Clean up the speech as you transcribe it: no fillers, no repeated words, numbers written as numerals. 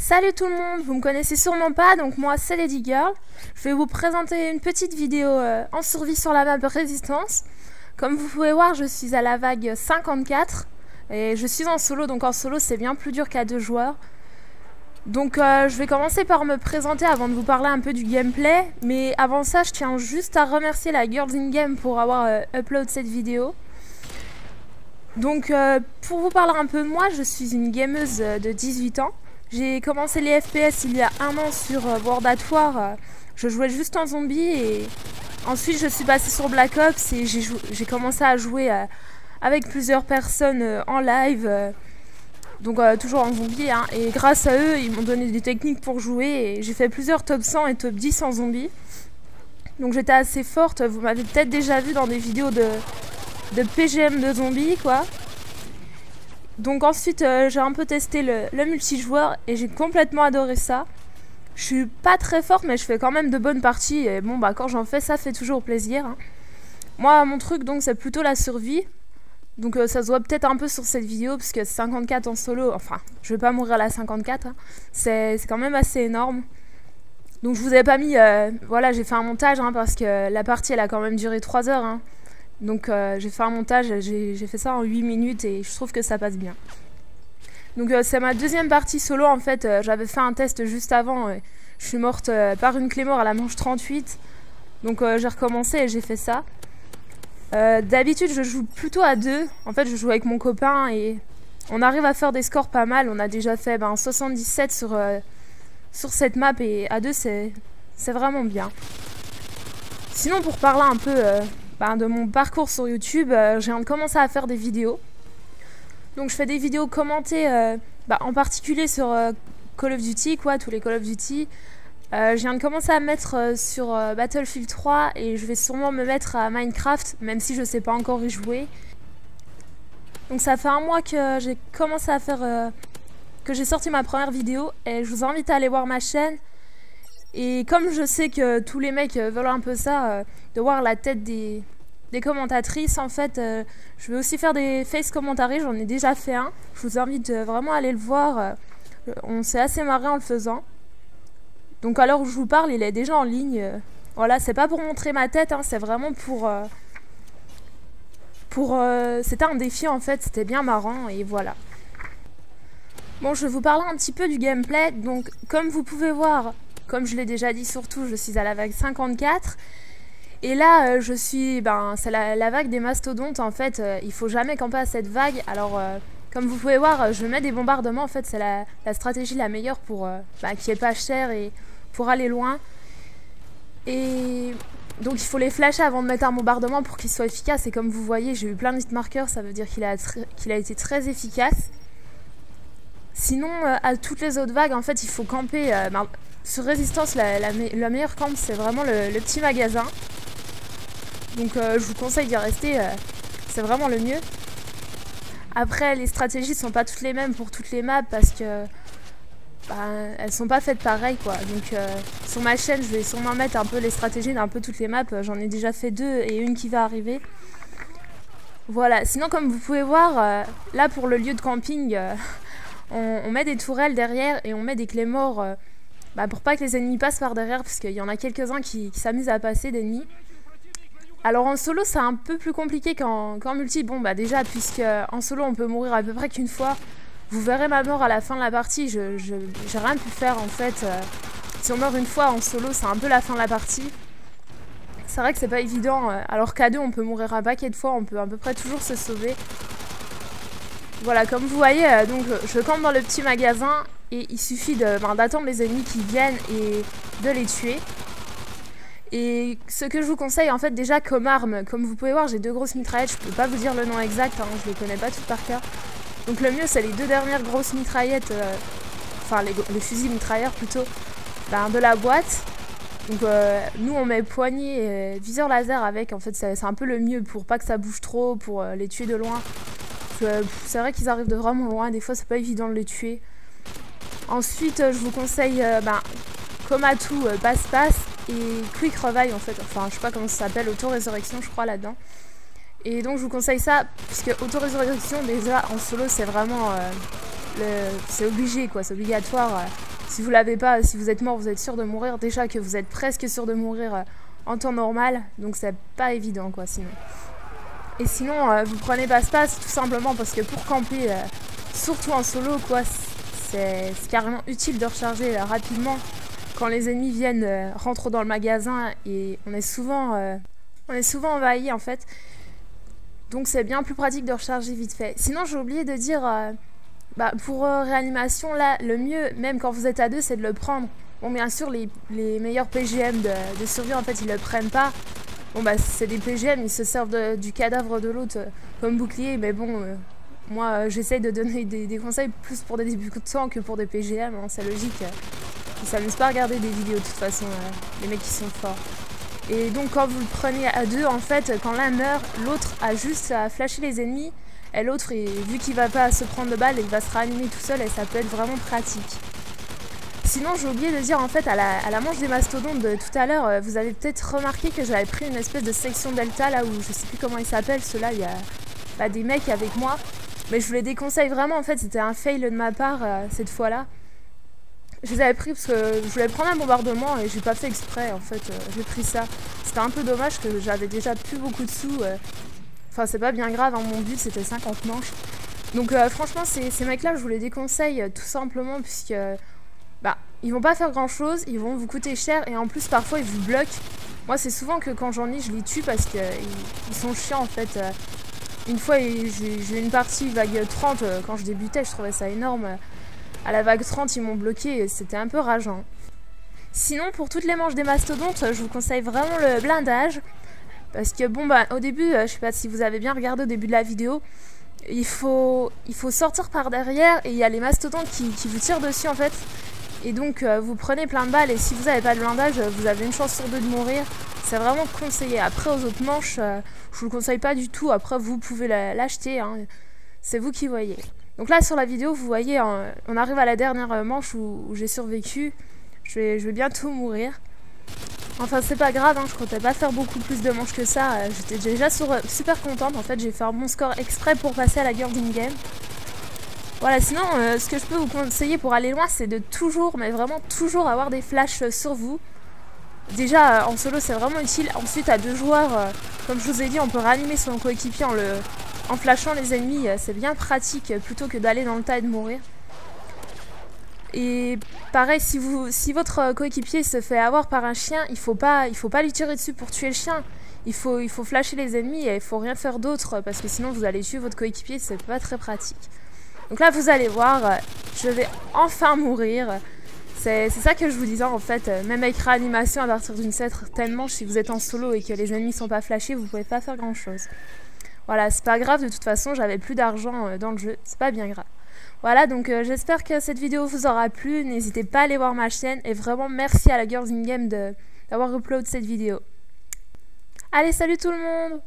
Salut tout le monde, vous me connaissez sûrement pas, donc moi c'est Lady Girl. Je vais vous présenter une petite vidéo en survie sur la map Résistance. Comme vous pouvez voir, je suis à la vague 54 et je suis en solo, donc en solo c'est bien plus dur qu'à 2 joueurs. Donc je vais commencer par me présenter avant de vous parler un peu du gameplay, mais avant ça je tiens juste à remercier la Girls in Game pour avoir upload cette vidéo. Donc pour vous parler un peu de moi, je suis une gameuse de 18 ans. J'ai commencé les FPS il y a 1 an sur World at War. Je jouais juste en zombie et ensuite je suis passée sur Black Ops et j'ai commencé à jouer avec plusieurs personnes en live. Donc toujours en zombie hein. Et grâce à eux ils m'ont donné des techniques pour jouer et j'ai fait plusieurs top 100 et top 10 en zombie. Donc j'étais assez forte, vous m'avez peut-être déjà vu dans des vidéos de PGM de zombies quoi. Donc ensuite j'ai un peu testé le multijoueur et j'ai complètement adoré ça. Je suis pas très forte mais je fais quand même de bonnes parties et bon bah quand j'en fais ça fait toujours plaisir hein. Moi mon truc donc c'est plutôt la survie. Donc ça se voit peut-être un peu sur cette vidéo parce que 54 en solo, enfin je vais pas mourir à la 54 hein. C'est quand même assez énorme. Donc je vous avais pas mis, voilà j'ai fait un montage hein, parce que la partie elle a quand même duré 3 heures hein. Donc j'ai fait un montage, j'ai fait ça en 8 minutes et je trouve que ça passe bien. Donc c'est ma deuxième partie solo en fait, j'avais fait un test juste avant, je suis morte par une Claymore à la manche 38. Donc j'ai recommencé et j'ai fait ça. D'habitude je joue plutôt à 2, en fait je joue avec mon copain et on arrive à faire des scores pas mal, on a déjà fait 77 sur cette map et à 2 c'est vraiment bien. Sinon pour parler un peu de mon parcours sur YouTube, je viens de commencer à faire des vidéos. Donc je fais des vidéos commentées en particulier sur Call of Duty, quoi, tous les Call of Duty. Je viens de commencer à me mettre sur Battlefield 3 et je vais sûrement me mettre à Minecraft, même si je sais pas encore y jouer. Donc ça fait 1 mois que j'ai commencé à faire, que j'ai sorti ma première vidéo et je vous invite à aller voir ma chaîne. Et comme je sais que tous les mecs veulent un peu ça, de voir la tête des commentatrices, en fait, je vais aussi faire des face commentaries, j'en ai déjà fait un. Je vous invite vraiment à aller le voir, on s'est assez marré en le faisant. Donc à l'heure où je vous parle, il est déjà en ligne. Voilà, c'est pas pour montrer ma tête, hein, c'est vraiment c'était un défi en fait, c'était bien marrant et voilà. Bon, je vais vous parler un petit peu du gameplay. Donc comme vous pouvez voir, comme je l'ai déjà dit surtout, je suis à la vague 54. Et là, je suis... c'est la vague des mastodontes, en fait. Il faut jamais camper à cette vague. Alors, comme vous pouvez voir, je mets des bombardements. En fait, c'est la stratégie la meilleure pour qui est pas cher et pour aller loin. Et donc, il faut les flasher avant de mettre un bombardement pour qu'il soit efficace. Et comme vous voyez, j'ai eu plein de hit markers. Ça veut dire qu'il a été très efficace. Sinon, à toutes les autres vagues, en fait, il faut camper... sur Résistance, la meilleure camp, c'est vraiment le petit magasin. Donc je vous conseille d'y rester, c'est vraiment le mieux. Après, les stratégies sont pas toutes les mêmes pour toutes les maps parce que elles sont pas faites pareil quoi. Donc sur ma chaîne, je vais sûrement mettre un peu les stratégies d'un peu toutes les maps. J'en ai déjà fait 2 et une qui va arriver. Voilà, sinon comme vous pouvez voir, là pour le lieu de camping, on met des tourelles derrière et on met des claymores pour pas que les ennemis passent par derrière parce qu'il y en a quelques-uns qui s'amusent à passer d'ennemis. Alors en solo c'est un peu plus compliqué qu'en multi. Bon déjà puisque en solo on peut mourir à peu près qu'une fois. Vous verrez ma mort à la fin de la partie. J'ai rien pu faire en fait. Si on meurt une fois en solo c'est un peu la fin de la partie. C'est vrai que c'est pas évident. Alors qu'à 2 on peut mourir un paquet de fois. On peut à peu près toujours se sauver. Voilà comme vous voyez donc je campe dans le petit magasin. Et il suffit d'attendre les ennemis qui viennent et de les tuer. Et ce que je vous conseille en fait déjà comme arme, comme vous pouvez voir j'ai 2 grosses mitraillettes, je peux pas vous dire le nom exact, hein, je les connais pas toutes par cœur. Donc le mieux c'est les 2 dernières grosses mitraillettes, enfin les fusils mitrailleurs plutôt, de la boîte. Donc nous on met poignée et viseur laser avec, en fait c'est un peu le mieux pour pas que ça bouge trop, pour les tuer de loin. C'est vrai qu'ils arrivent de vraiment loin, des fois c'est pas évident de les tuer. Ensuite je vous conseille comme à tout passe-passe et quick revive en fait, enfin je sais pas comment ça s'appelle, auto-résurrection je crois là-dedans. Et donc je vous conseille ça, puisque auto-résurrection déjà en solo c'est vraiment, c'est obligé quoi, c'est obligatoire. Si vous l'avez pas, si vous êtes mort, vous êtes sûr de mourir. Déjà que vous êtes presque sûr de mourir en temps normal, donc c'est pas évident quoi sinon. Et sinon, vous prenez passe-passe tout simplement parce que pour camper, surtout en solo quoi, c'est carrément utile de recharger rapidement quand les ennemis viennent, rentrent dans le magasin et on est souvent envahi en fait. Donc c'est bien plus pratique de recharger vite fait. Sinon j'ai oublié de dire, pour réanimation là, le mieux, même quand vous êtes à deux, c'est de le prendre. Bon bien sûr les meilleurs PGM de survie en fait ils le prennent pas. Bon c'est des PGM, ils se servent du cadavre de l'autre comme bouclier, mais bon moi j'essaye de donner des conseils plus pour des débutants que pour des PGM, hein, c'est logique. Ils s'amusent pas à regarder des vidéos de toute façon, les mecs qui sont forts. Et donc quand vous le prenez à deux, en fait, quand l'un meurt, l'autre a juste à flasher les ennemis, et l'autre, vu qu'il va pas se prendre de balles, il va se réanimer tout seul, et ça peut être vraiment pratique. Sinon, j'ai oublié de dire, en fait, à la manche des mastodontes de tout à l'heure, vous avez peut-être remarqué que j'avais pris une espèce de section delta, là où je sais plus comment il s'appelle, ceux-là, il y a des mecs avec moi. Mais je vous les déconseille vraiment, en fait, c'était un fail de ma part, cette fois-là. Je les avais pris parce que je voulais prendre un bombardement et j'ai pas fait exprès en fait, j'ai pris ça. C'était un peu dommage que j'avais déjà plus beaucoup de sous. Enfin c'est pas bien grave, hein, mon but c'était 50 manches. Donc franchement ces mecs là je vous les déconseille tout simplement puisque ils vont pas faire grand chose, ils vont vous coûter cher et en plus parfois ils vous bloquent. Moi c'est souvent que quand j'en ai je les tue parce qu'ils sont chiants en fait. Une fois j'ai eu une partie vague 30 quand je débutais, je trouvais ça énorme. À la vague 30, ils m'ont bloqué et c'était un peu rageant. Sinon, pour toutes les manches des mastodontes, je vous conseille vraiment le blindage. Parce que bon, au début, je sais pas si vous avez bien regardé au début de la vidéo, il faut sortir par derrière et il y a les mastodontes qui vous tirent dessus en fait. Et donc, vous prenez plein de balles et si vous n'avez pas de blindage, vous avez une chance sur deux de mourir. C'est vraiment conseillé. Après, aux autres manches, je vous le conseille pas du tout. Après, vous pouvez l'acheter, hein. C'est vous qui voyez. Donc là sur la vidéo vous voyez on arrive à la dernière manche où j'ai survécu. Je vais bientôt mourir. Enfin c'est pas grave, hein, je comptais pas faire beaucoup plus de manches que ça. J'étais déjà super contente. En fait j'ai fait un bon score exprès pour passer à la Girls in Game. Voilà sinon ce que je peux vous conseiller pour aller loin c'est de toujours, mais vraiment toujours avoir des flashs sur vous. Déjà en solo c'est vraiment utile. Ensuite à deux joueurs, comme je vous ai dit on peut réanimer son coéquipier en flashant les ennemis, c'est bien pratique plutôt que d'aller dans le tas et de mourir. Et pareil, si votre coéquipier se fait avoir par un chien, il faut pas lui tirer dessus pour tuer le chien. Il faut flasher les ennemis et il faut rien faire d'autre parce que sinon vous allez tuer votre coéquipier, c'est pas très pratique. Donc là vous allez voir, je vais enfin mourir. C'est ça que je vous disais en fait, même avec réanimation à partir d'une certaine manche, si vous êtes en solo et que les ennemis sont pas flashés, vous pouvez pas faire grand chose. Voilà, c'est pas grave, de toute façon, j'avais plus d'argent dans le jeu, c'est pas bien grave. Voilà, donc j'espère que cette vidéo vous aura plu, n'hésitez pas à aller voir ma chaîne, et vraiment merci à la Girls in Game d'avoir upload cette vidéo. Allez, salut tout le monde!